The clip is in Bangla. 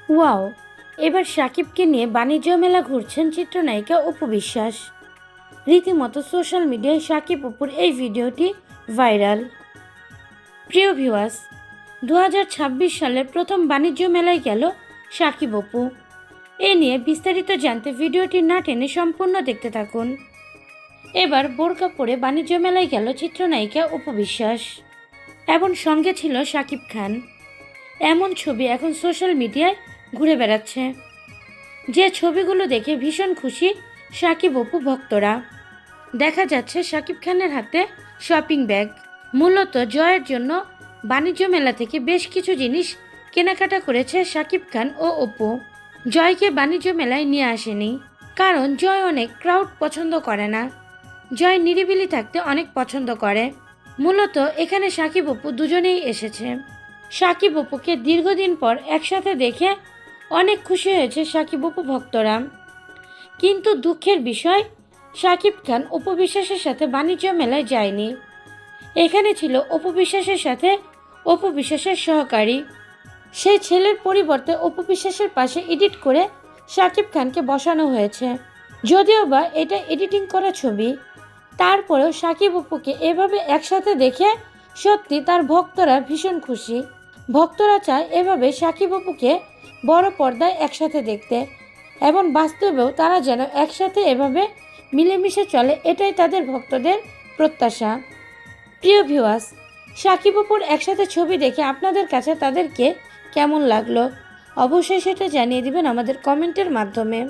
ওয়াও, এবার সাকিবকে নিয়ে বাণিজ্য মেলা ঘুরছেন চিত্রনায়িকা অপু বিশ্বাস। রীতিমতো সোশ্যাল মিডিয়ায় সাকিব অপুর এই ভিডিওটি ভাইরাল। প্রিয় ভিউয়ার্স, 2026 সালের প্রথম বাণিজ্য মেলায় গেল সাকিব অপু। এ নিয়ে বিস্তারিত জানতে ভিডিওটি না টেনে সম্পূর্ণ দেখতে থাকুন। এবার বোরকা পরে বাণিজ্য মেলায় গেল চিত্রনায়িকা অপু বিশ্বাস এবং সঙ্গে ছিল সাকিব খান। এমন ছবি এখন সোশ্যাল মিডিয়ায় ঘুরে বেড়াচ্ছে, যে ছবিগুলো দেখে ভীষণ খুশি সাকিব অপু ভক্তরা। দেখা যাচ্ছে সাকিব খানের হাতে শপিং ব্যাগ। মূলত জয়ের জন্য বাণিজ্য মেলা থেকে বেশ কিছু জিনিস কেনাকাটা করেছে সাকিব খান ও অপু। জয়কে বাণিজ্য মেলায় নিয়ে আসেনি, কারণ জয় অনেক ক্রাউড পছন্দ করে না। জয় নিরিবিলি থাকতে অনেক পছন্দ করে। মূলত এখানে সাকিব অপু দুজনেই এসেছে। সাকিব অপুকে দীর্ঘদিন পর একসাথে দেখে অনেক খুশি হয়েছে সাকিব অপু ভক্তরা। কিন্তু দুঃখের বিষয়, সাকিব খান অপু বিশ্বাসের সাথে বাণিজ্য মেলায় যায়নি। এখানে ছিল অপু বিশ্বাসের সাথে অপু বিশ্বাসের সহকারী। সেই ছেলের পরিবর্তে অপু বিশ্বাসের পাশে এডিট করে সাকিব খানকে বসানো হয়েছে। যদিও বা এটা এডিটিং করা ছবি, তারপরেও সাকিব অপুকে এভাবে একসাথে দেখে সত্যি তার ভক্তরা ভীষণ খুশি। ভক্তরা চায় এভাবে সাকিব অপুকে বড় পর্দায় একসাথে দেখতে, এবং বাস্তবেও তারা যেন একসাথে এভাবে মিলেমিশে চলে, এটাই তাদের ভক্তদের প্রত্যাশা। প্রিয় ভিউয়ার্স, সাকিব অপুর একসাথে ছবি দেখে আপনাদের কাছে তাদেরকে কেমন লাগলো অবশ্যই সেটা জানিয়ে দিবেন আমাদের কমেন্টের মাধ্যমে।